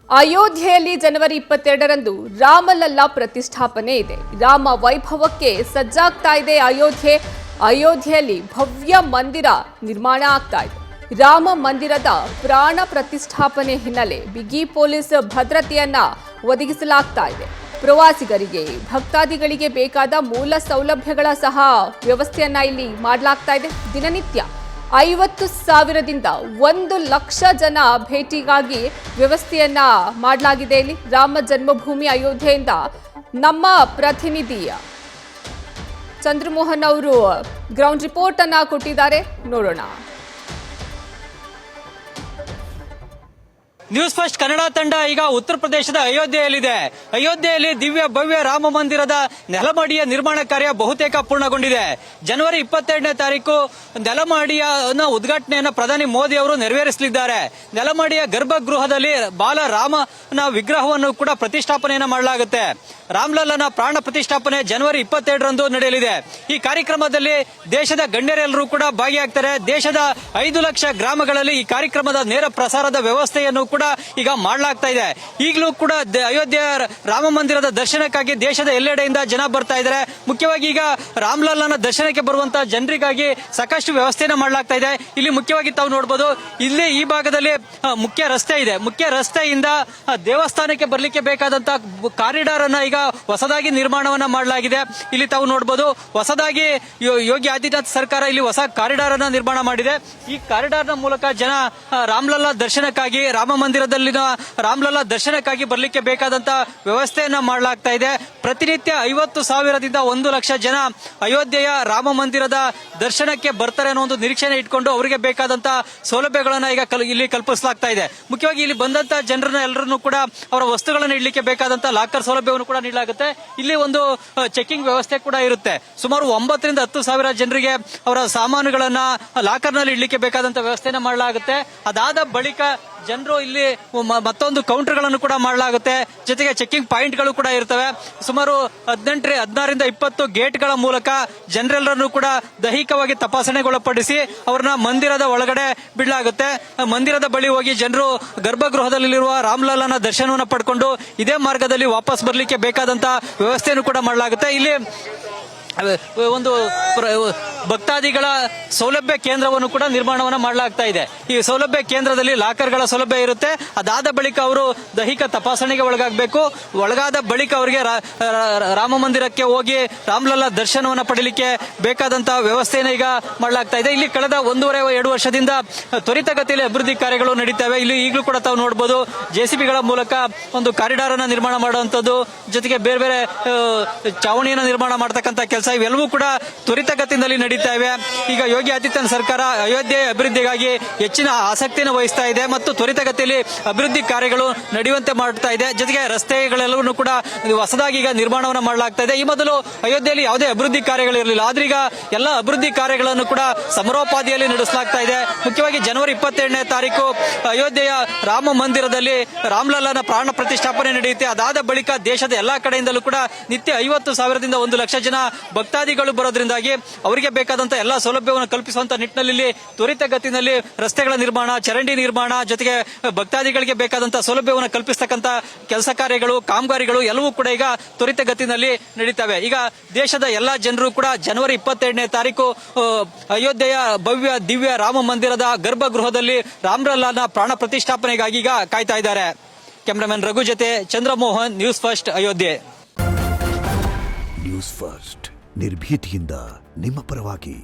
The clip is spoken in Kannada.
ಅಯೋಧ್ಯೆಯಲ್ಲಿ ಜನವರಿ 22ರಂದು ರಾಮಲಲ್ಲಾ ಪ್ರತಿಷ್ಠಾಪನೆ ಇದೆ. ರಾಮ ವೈಭವಕ್ಕೆ ಸಜ್ಜಾಗ್ತಾ ಇದೆ ಅಯೋಧ್ಯೆಯಲ್ಲಿ ಭವ್ಯ ಮಂದಿರ ನಿರ್ಮಾಣ ಆಗ್ತಾ ಇದೆ. ರಾಮ ಮಂದಿರದ ಪ್ರಾಣ ಪ್ರತಿಷ್ಠಾಪನೆ ಹಿನ್ನೆಲೆ ಬಿಗಿ ಪೊಲೀಸ್ ಭದ್ರತೆಯನ್ನ ಒದಗಿಸಲಾಗ್ತಾ ಇದೆ. ಪ್ರವಾಸಿಗರಿಗೆ ಭಕ್ತಾದಿಗಳಿಗೆ ಬೇಕಾದ ಮೂಲ ಸೌಲಭ್ಯಗಳ ಸಹ ವ್ಯವಸ್ಥೆಯನ್ನ ಇಲ್ಲಿ ಮಾಡಲಾಗ್ತಾ ಇದೆ. ದಿನನಿತ್ಯ 50,000ದಿಂದ 1,00,000 ಜನ ಭೇಟಿಗಾಗಿ ವ್ಯವಸ್ಥೆಯನ್ನ ಮಾಡಲಾಗಿದೆ. ಇಲ್ಲಿ ರಾಮ ಜನ್ಮಭೂಮಿ ಅಯೋಧ್ಯೆಯಿಂದ ನಮ್ಮ ಪ್ರತಿನಿಧಿ ಚಂದ್ರಮೋಹನ್ ಅವರು ಗ್ರೌಂಡ್ ರಿಪೋರ್ಟ್ ಅನ್ನ ಕೊಟ್ಟಿದ್ದಾರೆ, ನೋಡೋಣ. ನ್ಯೂಸ್ ಫಸ್ಟ್ ಕನ್ನಡ ತಂಡ ಈಗ ಉತ್ತರ ಪ್ರದೇಶದ ಅಯೋಧ್ಯೆಯಲ್ಲಿದೆ. ಅಯೋಧ್ಯೆಯಲ್ಲಿ ದಿವ್ಯ ಭವ್ಯ ರಾಮ ಮಂದಿರದ ನೆಲಮಹಡಿಯ ನಿರ್ಮಾಣ ಕಾರ್ಯ ಬಹುತೇಕ ಪೂರ್ಣಗೊಂಡಿದೆ. ಜನವರಿ 22ನೇ ತಾರೀಕು ನೆಲಮಹಡಿಯ ಉದ್ಘಾಟನೆಯನ್ನು ಪ್ರಧಾನಿ ಮೋದಿ ಅವರು ನೆರವೇರಿಸಲಿದ್ದಾರೆ. ನೆಲಮಹಡಿಯ ಗರ್ಭಗೃಹದಲ್ಲಿ ಬಾಲ ರಾಮನ ವಿಗ್ರಹವನ್ನು ಕೂಡ ಪ್ರತಿಷ್ಠಾಪನೆಯನ್ನು ಮಾಡಲಾಗುತ್ತೆ. ರಾಮ್ಲಲ್ಲನ ಪ್ರಾಣ ಪ್ರತಿಷ್ಠಾಪನೆ ಜನವರಿ 22ರಂದು ನಡೆಯಲಿದೆ. ಈ ಕಾರ್ಯಕ್ರಮದಲ್ಲಿ ದೇಶದ ಗಣ್ಯರೆಲ್ಲರೂ ಕೂಡ ಭಾಗಿಯಾಗ್ತಾರೆ. ದೇಶದ 5 ಲಕ್ಷ ಗ್ರಾಮಗಳಲ್ಲಿ ಈ ಕಾರ್ಯಕ್ರಮದ ನೇರ ಪ್ರಸಾರದ ವ್ಯವಸ್ಥೆಯನ್ನು ಕೂಡ ಈಗ ಮಾಡಲಾಗ್ತಾ ಇದೆ. ಈಗಲೂ ಕೂಡ ಅಯೋಧ್ಯೆ ರಾಮ ಮಂದಿರದ ದರ್ಶನಕ್ಕಾಗಿ ದೇಶದ ಎಲ್ಲೆಡೆಯಿಂದ ಜನ ಬರ್ತಾ ಇದ್ದಾರೆ. ಮುಖ್ಯವಾಗಿ ಈಗ ರಾಮ್ಲಲ್ಲನ ದರ್ಶನಕ್ಕೆ ಬರುವಂತಹ ಜನರಿಗಾಗಿ ಸಾಕಷ್ಟು ವ್ಯವಸ್ಥೆಯನ್ನು ಮಾಡಲಾಗ್ತಾ ಇದೆ. ಇಲ್ಲಿ ಮುಖ್ಯವಾಗಿ ತಾವು ನೋಡಬಹುದು, ಇಲ್ಲಿ ಈ ಭಾಗದಲ್ಲಿ ಮುಖ್ಯ ರಸ್ತೆ ಇದೆ. ಮುಖ್ಯ ರಸ್ತೆಯಿಂದ ದೇವಸ್ಥಾನಕ್ಕೆ ಬರಲಿಕ್ಕೆ ಬೇಕಾದಂತಹ ಕಾರಿಡಾರ್ ಅನ್ನ ಈಗ ಹೊಸದಾಗಿ ನಿರ್ಮಾಣವನ್ನ ಮಾಡಲಾಗಿದೆ. ಇಲ್ಲಿ ತಾವು ನೋಡಬಹುದು, ಹೊಸದಾಗಿ ಯೋಗಿ ಆದಿತ್ಯನಾಥ್ ಸರ್ಕಾರ ಇಲ್ಲಿ ಹೊಸ ಕಾರಿಡಾರ್ ಅನ್ನ ನಿರ್ಮಾಣ ಮಾಡಿದೆ. ಈ ಕಾರಿಡಾರ್ ನ ಮೂಲಕ ಜನ ರಾಮ್ಲಲ್ಲಾ ದರ್ಶನಕ್ಕಾಗಿ ರಾಮ ಮಂದಿರದಲ್ಲಿನ ರಾಮ್ಲಲ್ಲಾ ದರ್ಶನಕ್ಕಾಗಿ ಬರಲಿಕ್ಕೆ ಬೇಕಾದಂತಹ ವ್ಯವಸ್ಥೆಯನ್ನ ಮಾಡಲಾಗ್ತಾ ಇದೆ. ಪ್ರತಿನಿತ್ಯ 50,000ದಿಂದ 1,00,000 ಜನ ಅಯೋಧ್ಯೆಯ ರಾಮ ಮಂದಿರದ ದರ್ಶನಕ್ಕೆ ಬರ್ತಾರೆ ಅನ್ನೋ ಒಂದು ನಿರೀಕ್ಷೆನ ಇಟ್ಕೊಂಡು ಅವರಿಗೆ ಬೇಕಾದಂತಹ ಸೌಲಭ್ಯಗಳನ್ನ ಈಗ ಇಲ್ಲಿ ಕಲ್ಪಿಸಲಾಗ್ತಾ ಇದೆ. ಮುಖ್ಯವಾಗಿ ಇಲ್ಲಿ ಬಂದಂತಹ ಜನರನ್ನ ಎಲ್ಲರನ್ನು ಕೂಡ ಅವರ ವಸ್ತುಗಳನ್ನು ಇಡ್ಲಿಕ್ಕೆ ಬೇಕಾದಂತಹ ಲಾಕರ್ ಸೌಲಭ್ಯವನ್ನು ಕೂಡ ನೀಡಲಾಗುತ್ತೆ. ಇಲ್ಲಿ ಒಂದು ಚೆಕಿಂಗ್ ವ್ಯವಸ್ಥೆ ಕೂಡ ಇರುತ್ತೆ. ಸುಮಾರು 9,000ರಿಂದ 10,000 ಜನರಿಗೆ ಅವರ ಸಾಮಾನುಗಳನ್ನ ಲಾಕರ್ ನಲ್ಲಿ ಇಡ್ಲಿಕ್ಕೆ ಬೇಕಾದಂತಹ ವ್ಯವಸ್ಥೆಯನ್ನ ಮಾಡಲಾಗುತ್ತೆ. ಅದಾದ ಬಳಿಕ ಜನರು ಇಲ್ಲಿ ಮತ್ತೊಂದು ಕೌಂಟರ್ ಗಳನ್ನು ಕೂಡ ಮಾಡಲಾಗುತ್ತೆ. ಜೊತೆಗೆ ಚೆಕಿಂಗ್ ಪಾಯಿಂಟ್ ಗಳು ಕೂಡ ಇರ್ತವೆ. ಸುಮಾರು 16ರಿಂದ 20 ಗೇಟ್ಗಳ ಮೂಲಕ ಜನರೆಲ್ಲರನ್ನು ಕೂಡ ದೈಹಿಕವಾಗಿ ತಪಾಸಣೆಗೊಳಪಡಿಸಿ ಅವರನ್ನ ಮಂದಿರದ ಒಳಗಡೆ ಬಿಡಲಾಗುತ್ತೆ. ಮಂದಿರದ ಬಳಿ ಹೋಗಿ ಜನರು ಗರ್ಭಗೃಹದಲ್ಲಿರುವ ರಾಮ್ಲಲ್ಲನ ದರ್ಶನವನ್ನು ಪಡ್ಕೊಂಡು ಇದೇ ಮಾರ್ಗದಲ್ಲಿ ವಾಪಸ್ ಬರಲಿಕ್ಕೆ ಬೇಕಾದಂತಹ ವ್ಯವಸ್ಥೆಯನ್ನು ಕೂಡ ಮಾಡಲಾಗುತ್ತೆ. ಇಲ್ಲಿ ಒಂದು ಭಕ್ತಾದಿಗಳ ಸೌಲಭ್ಯ ಕೇಂದ್ರವನ್ನು ಕೂಡ ನಿರ್ಮಾಣವನ್ನು ಮಾಡಲಾಗ್ತಾ ಇದೆ. ಈ ಸೌಲಭ್ಯ ಕೇಂದ್ರದಲ್ಲಿ ಲಾಕರ್ಗಳ ಸೌಲಭ್ಯ ಇರುತ್ತೆ. ಅದಾದ ಬಳಿಕ ಅವರು ದೈಹಿಕ ತಪಾಸಣೆಗೆ ಒಳಗಾಗಬೇಕು. ಒಳಗಾದ ಬಳಿಕ ಅವರಿಗೆ ರಾಮ ಮಂದಿರಕ್ಕೆ ಹೋಗಿ ರಾಮ್ಲಲ್ಲಾ ದರ್ಶನವನ್ನು ಪಡೆಯಲಿಕ್ಕೆ ಬೇಕಾದಂತಹ ವ್ಯವಸ್ಥೆಯನ್ನು ಈಗ ಮಾಡಲಾಗ್ತಾ ಇದೆ. ಇಲ್ಲಿ ಕಳೆದ 1.5-2 ವರ್ಷದಿಂದ ತ್ವರಿತಗತಿಯಲ್ಲಿ ಅಭಿವೃದ್ಧಿ ಕಾರ್ಯಗಳು ನಡೀತವೆ. ಇಲ್ಲಿ ಈಗಲೂ ಕೂಡ ತಾವು ನೋಡಬಹುದು, ಜೆಸಿಬಿಗಳ ಮೂಲಕ ಒಂದು ಕಾರಿಡಾರ್ ಅನ್ನ ನಿರ್ಮಾಣ ಮಾಡುವಂತದ್ದು, ಜೊತೆಗೆ ಬೇರೆ ಬೇರೆ ಚಾವಣಿಯನ್ನು ನಿರ್ಮಾಣ ಮಾಡತಕ್ಕಂಥ ಕೆಲಸ ಇವೆಲ್ಲವೂ ಕೂಡ ತ್ವರಿತಗತಿಯಲ್ಲಿ ನಡೀತಾ ಇವೆ. ಈಗ ಯೋಗಿ ಆದಿತ್ಯನಾಥ್ ಸರ್ಕಾರ ಅಯೋಧ್ಯೆ ಅಭಿವೃದ್ಧಿಗಾಗಿ ಹೆಚ್ಚಿನ ಆಸಕ್ತಿಯನ್ನು ವಹಿಸ್ತಾ ಇದೆ ಮತ್ತು ತ್ವರಿತಗತಿಯಲ್ಲಿ ಅಭಿವೃದ್ಧಿ ಕಾರ್ಯಗಳು ನಡೆಯುವಂತೆ ಮಾಡ್ತಾ ಇದೆ. ಜೊತೆಗೆ ರಸ್ತೆಗಳೆಲ್ಲವನ್ನೂ ಕೂಡ ಹೊಸದಾಗಿ ಈಗ ನಿರ್ಮಾಣವನ್ನು ಮಾಡಲಾಗ್ತಾ ಇದೆ. ಈ ಮೊದಲು ಅಯೋಧ್ಯೆಯಲ್ಲಿ ಯಾವುದೇ ಅಭಿವೃದ್ಧಿ ಕಾರ್ಯಗಳಿರಲಿಲ್ಲ. ಆದ್ರೆ ಈಗ ಎಲ್ಲ ಅಭಿವೃದ್ಧಿ ಕಾರ್ಯಗಳನ್ನು ಕೂಡ ಸಮರೋಪಾದಿಯಲ್ಲಿ ನಡೆಸಲಾಗ್ತಾ ಇದೆ. ಮುಖ್ಯವಾಗಿ ಜನವರಿ 22ನೇ ತಾರೀಕು ಅಯೋಧ್ಯೆಯ ರಾಮ ಮಂದಿರದಲ್ಲಿ ರಾಮ್ಲಲ್ಲನ ಪ್ರಾಣ ಪ್ರತಿಷ್ಠಾಪನೆ ನಡೆಯುತ್ತೆ. ಅದಾದ ಬಳಿಕ ದೇಶದ ಎಲ್ಲಾ ಕಡೆಯಿಂದಲೂ ಕೂಡ ನಿತ್ಯ 50,000ದಿಂದ 1,00,000 ಜನ ಭಕ್ತಾದಿಗಳು ಬರೋದ್ರಿಂದಾಗಿ ಅವರಿಗೆ ಬೇಕಾದಂತಹ ಎಲ್ಲಾ ಸೌಲಭ್ಯವನ್ನು ಕಲ್ಪಿಸುವಂತ ನಿಟ್ಟಿನಲ್ಲಿ ತ್ವರಿತಗತಿನಲ್ಲಿ ರಸ್ತೆಗಳ ನಿರ್ಮಾಣ, ಚರಂಡಿ ನಿರ್ಮಾಣ, ಜೊತೆಗೆ ಭಕ್ತಾದಿಗಳಿಗೆ ಬೇಕಾದಂತಹ ಸೌಲಭ್ಯವನ್ನು ಕಲ್ಪಿಸತಕ್ಕಂತ ಕೆಲಸ ಕಾರ್ಯಗಳು, ಕಾಮಗಾರಿಗಳು ಎಲ್ಲವೂ ಕೂಡ ಈಗ ತ್ವರಿತಗತಿನಲ್ಲಿ ನಡೀತವೆ. ಈಗ ದೇಶದ ಎಲ್ಲಾ ಜನರು ಕೂಡ ಜನವರಿ 22ನೇ ತಾರೀಕು ಅಯೋಧ್ಯೆಯ ಭವ್ಯ ದಿವ್ಯ ರಾಮ ಮಂದಿರದ ಗರ್ಭಗೃಹದಲ್ಲಿ ರಾಮ್ಲಲ್ಲನ ಪ್ರಾಣ ಪ್ರತಿಷ್ಠಾಪನೆಗಾಗಿ ಈಗ ಕಾಯ್ತಾ ಇದ್ದಾರೆ. ಕ್ಯಾಮರಾಮನ್ ರಘು ಜೊತೆ Chandramohan, news first, Ayodhya. News first ನಿರ್ಭೀತಿಯಿಂದ ನಿಮ್ಮ ಪರವಾಗಿ.